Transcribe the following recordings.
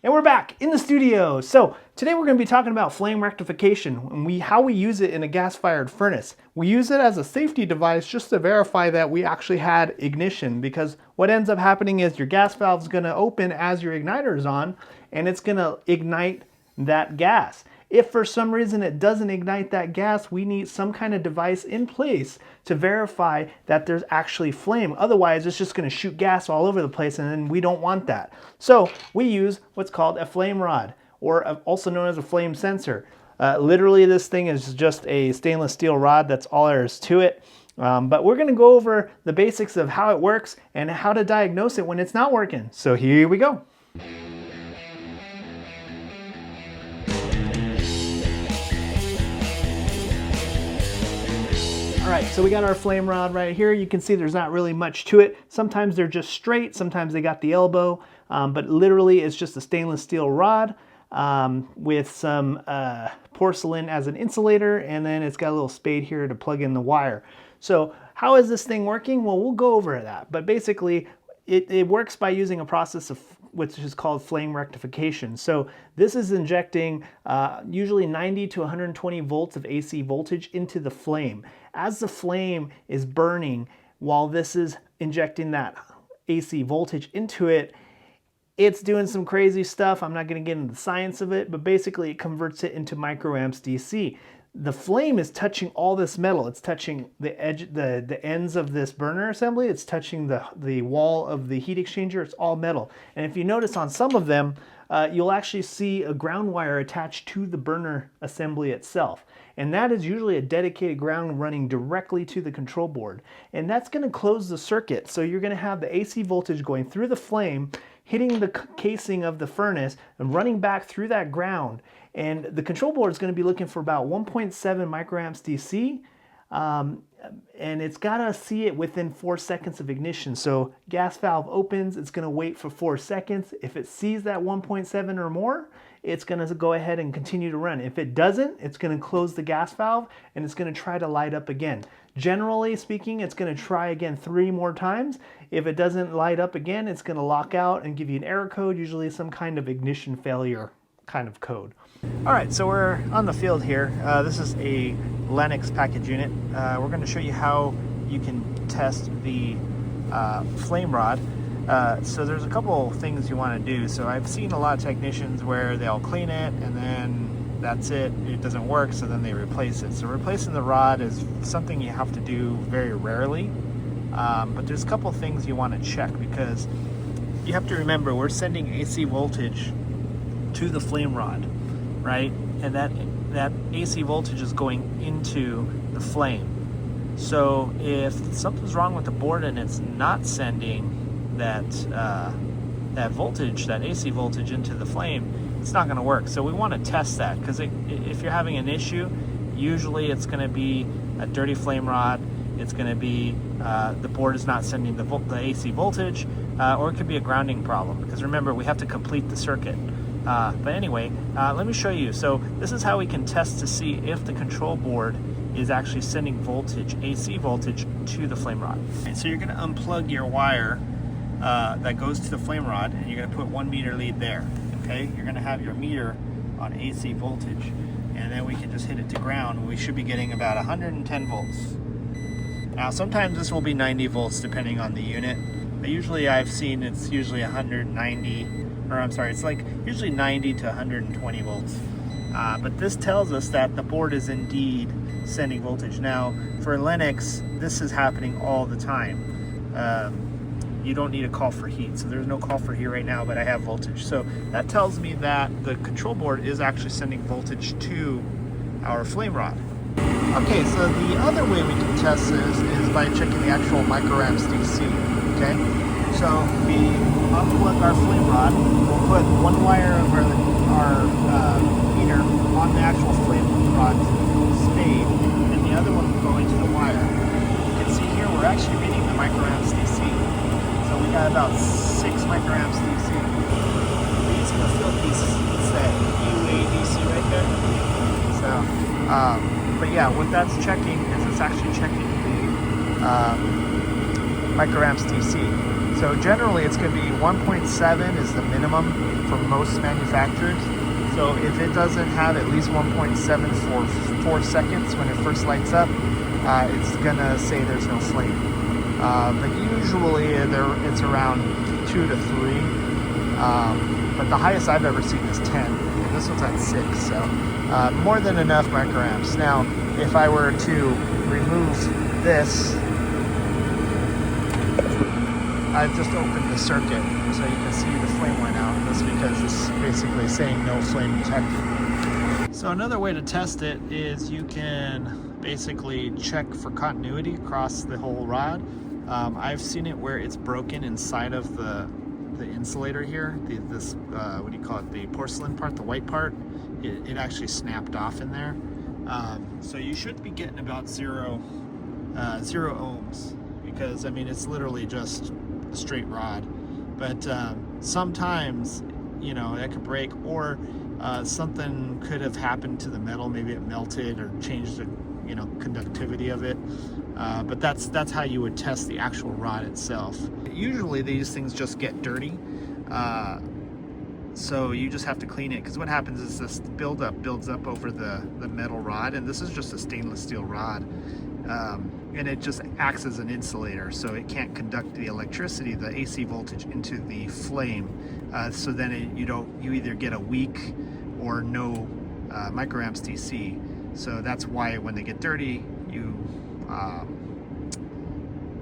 And we're back in the studio. So today we're going to be talking about flame rectification and how we use it in a gas-fired furnace. We use it as a safety device just to verify that we actually had ignition, because what ends up happening is your gas valve is going to open as your igniter is on and it's going to ignite that gas. If for some reason it doesn't ignite that gas, we need some kind of device in place to verify that there's actually flame. Otherwise, it's just going to shoot gas all over the place, and then we don't want that. So we use what's called a flame rod, or also known as a flame sensor. Literally, this thing is just a stainless steel rod. That's all there is to it. But we're going to go over the basics of how it works and how to diagnose it when it's not working. So here we go. All right, so we got our flame rod right here. You can see there's not really much to it. Sometimes they're just straight, sometimes they got the elbow, but literally it's just a stainless steel rod with some porcelain as an insulator, and then it's got a little spade here to plug in the wire. So how is this thing working? Well, we'll go over that, but basically it works by using a process of which is called flame rectification. So this is injecting usually 90 to 120 volts of AC voltage into the flame. As the flame is burning, while this is injecting that AC voltage into it, it's doing some crazy stuff. I'm not going to get into the science of it, but basically it converts it into microamps DC. The flame is touching all this metal. It's touching the edge, the ends of this burner assembly. It's touching the wall of the heat exchanger. It's all metal. And if you notice on some of them, you'll actually see a ground wire attached to the burner assembly itself. And that is usually a dedicated ground running directly to the control board. And that's going to close the circuit. So you're going to have the AC voltage going through the flame, hitting the casing of the furnace and running back through that ground. And the control board is going to be looking for about 1.7 microamps DC, and it's got to see it within 4 seconds of ignition. So gas valve opens, it's going to wait for 4 seconds. If it sees that 1.7 or more, it's going to go ahead and continue to run. If it doesn't, it's going to close the gas valve and it's going to try to light up again. Generally speaking, it's going to try again 3 more times. If it doesn't light up again, it's going to lock out and give you an error code, usually some kind of ignition failure kind of code. All right, so we're on the field here. This is a Lennox package unit. We're going to show you how you can test the flame rod. So there's a couple things you want to do. So I've seen a lot of technicians where they'll clean it and then that's it. It doesn't work, so then they replace it. So replacing the rod is something you have to do very rarely. But there's a couple things you want to check, because you have to remember we're sending AC voltage to the flame rod, right? And that AC voltage is going into the flame. So if something's wrong with the board and it's not sending that voltage, that AC voltage into the flame, it's not going to work. So we want to test that, because if you're having an issue, usually it's going to be a dirty flame rod. It's going to be the board is not sending the AC voltage, or it could be a grounding problem, because remember, we have to complete the circuit. But anyway, let me show you. So this is how we can test to see if the control board is actually sending voltage, AC voltage, to the flame rod. And so you're going to unplug your wire that goes to the flame rod, and you're going to put 1 meter lead there. Okay, you're going to have your meter on AC voltage, and then we can just hit it to ground. We should be getting about 110 volts. Now sometimes this will be 90 volts depending on the unit, but usually I've seen it's usually 190. Or I'm sorry, it's like usually 90 to 120 volts. But this tells us that the board is indeed sending voltage. Now, for Lennox, this is happening all the time. You don't need a call for heat, so there's no call for heat right now, but I have voltage. So that tells me that the control board is actually sending voltage to our flame rod. Okay, so the other way we can test this is by checking the actual microamps DC, okay? So we unplug our flame rod, we'll put one wire of our meter on the actual flame rod spade, and the other one will go into the wire. You can see here we're actually reading the microamps DC. So we got about 6 microamps DC. These are the field pieces that UADC right there. So, but yeah, what that's checking is it's actually checking the microamps DC. So generally it's going to be 1.7 is the minimum for most manufacturers. So if it doesn't have at least 1.7 for 4 seconds when it first lights up, it's going to say there's no flame. But usually it's around 2 to 3. But the highest I've ever seen is 10. This one's at 6, so more than enough microamps. Now, if I were to remove this, I've just opened the circuit so you can see the flame went out. That's because it's basically saying no flame detected. So another way to test it is you can basically check for continuity across the whole rod. I've seen it where it's broken inside of the insulator here, this what do you call it, the porcelain part, the white part. It actually snapped off in there. So you should be getting about zero ohms, because I mean it's literally just a straight rod. But sometimes, you know, that could break, or something could have happened to the metal. Maybe it melted or changed the, you know, conductivity of it. But that's how you would test the actual rod itself. Usually these things just get dirty, so you just have to clean it, because what happens is this buildup builds up over the metal rod, and this is just a stainless steel rod, and it just acts as an insulator, so it can't conduct the electricity, the AC voltage, into the flame. So then you either get a weak or no microamps DC. So that's why when they get dirty,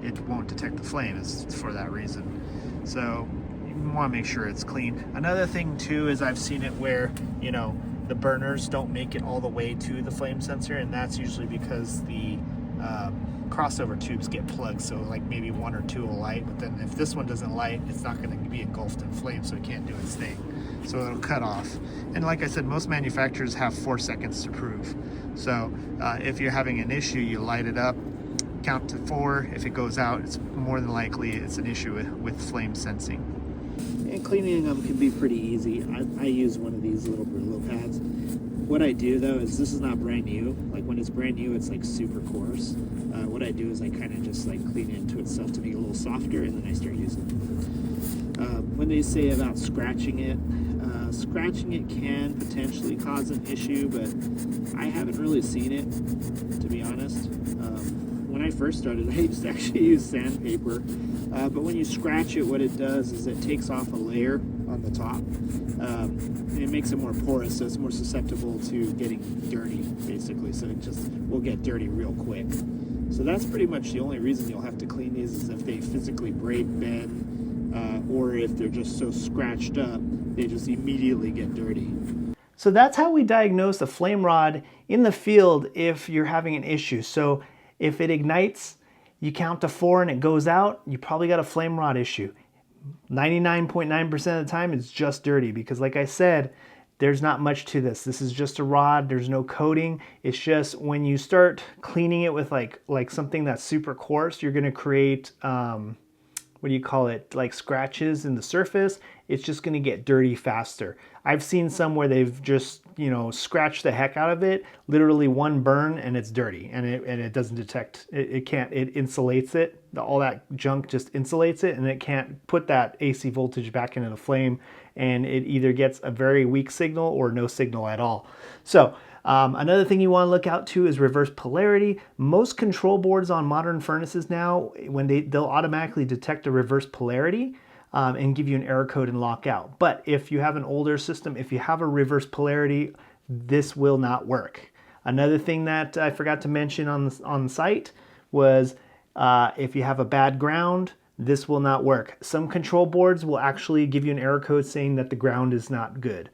it won't detect the flame. It's for that reason. So you want to make sure it's clean. Another thing too is I've seen it where, you know, the burners don't make it all the way to the flame sensor, and that's usually because the crossover tubes get plugged, so like maybe 1 or 2 will light, but then if this one doesn't light, it's not going to be engulfed in flame, so it can't do its thing, so it'll cut off. And like I said, most manufacturers have 4 seconds to prove. So if you're having an issue, you light it up, count to 4. If it goes out, it's more than likely it's an issue with flame sensing. And cleaning them can be pretty easy. I use one of these little Brillo pads. What I do though is, this is not brand new. Like when it's brand new, it's like super coarse. What I do is I kind of just like clean it into itself to make it a little softer, and then I start using it. When they say about scratching it can potentially cause an issue, but I haven't really seen it, to be honest. When I first started, I used to actually use sandpaper, but when you scratch it, what it does is it takes off a layer on the top, and it makes it more porous, so it's more susceptible to getting dirty, basically. So it just will get dirty real quick. So that's pretty much the only reason you'll have to clean these, is if they physically break, bend, or if they're just so scratched up, they just immediately get dirty. So that's how we diagnose a flame rod in the field if you're having an issue. So if it ignites, you count to 4 and it goes out, you probably got a flame rod issue. 99.9% of the time it's just dirty, because like I said, there's not much to this. This is just a rod, there's no coating. It's just when you start cleaning it with like something that's super coarse, you're gonna create, what do you call it, like scratches in the surface. It's just gonna get dirty faster. I've seen some where they've just, you know, scratched the heck out of it, literally one burn, and it's dirty, and it doesn't detect, it insulates it. All that junk just insulates it, and it can't put that AC voltage back into the flame, and it either gets a very weak signal or no signal at all. So another thing you want to look out to is reverse polarity. Most control boards on modern furnaces now, when they'll automatically detect a reverse polarity and give you an error code and lock out. But if you have an older system, if you have a reverse polarity, this will not work. Another thing that I forgot to mention on site was if you have a bad ground, this will not work. Some control boards will actually give you an error code saying that the ground is not good.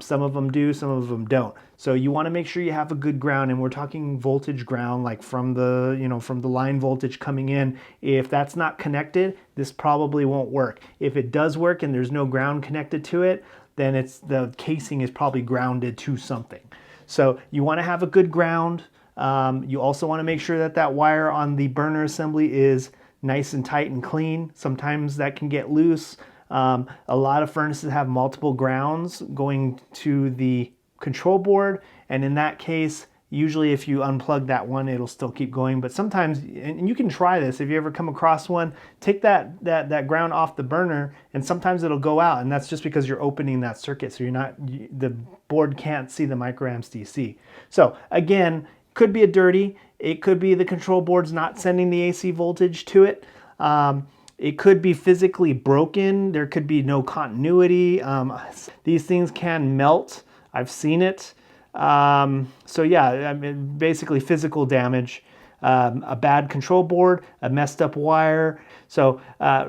Some of them do, some of them don't. So you want to make sure you have a good ground, and we're talking voltage ground, like from the, you know, from the line voltage coming in. If that's not connected, this probably won't work. If it does work and there's no ground connected to it, then the casing is probably grounded to something. So you want to have a good ground. You also want to make sure that that wire on the burner assembly is nice and tight and clean. Sometimes that can get loose. A lot of furnaces have multiple grounds going to the control board, and in that case, Usually if you unplug that one, it'll still keep going, but sometimes, and you can try this if you ever come across one, take that ground off the burner and sometimes it'll go out, and that's just because you're opening that circuit, so the board can't see the microamps DC. So again, could be a dirty, it could be the control board's not sending the AC voltage to it. It could be physically broken. There could be no continuity. These things can melt. I've seen it. So yeah, I mean, basically physical damage, a bad control board, a messed up wire. So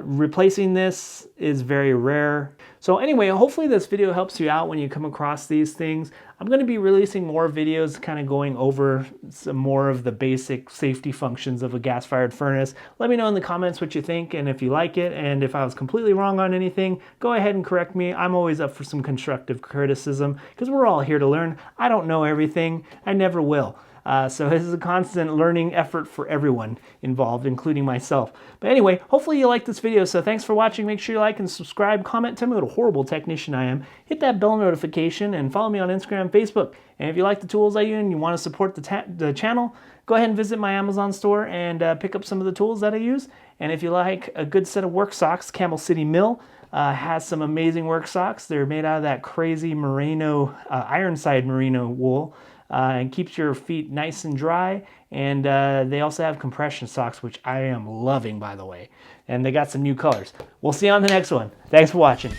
replacing this is very rare. So anyway, hopefully this video helps you out when you come across these things. I'm going to be releasing more videos kind of going over some more of the basic safety functions of a gas-fired furnace. Let me know in the comments what you think and if you like it, and if I was completely wrong on anything, go ahead and correct me. I'm always up for some constructive criticism because we're all here to learn. I don't know everything. I never will. So this is a constant learning effort for everyone involved, including myself. But anyway, hopefully you liked this video. So thanks for watching. Make sure you like and subscribe, comment, tell me what a horrible technician I am. Hit that bell notification and follow me on Instagram, Facebook. And if you like the tools I use and you want to support the channel, go ahead and visit my Amazon store and pick up some of the tools that I use. And if you like a good set of work socks, Camel City Mill has some amazing work socks. They're made out of that crazy merino, Ironside merino wool. And keeps your feet nice and dry, and they also have compression socks, which I am loving, by the way, and they got some new colors. We'll see you on the next one. Thanks for watching.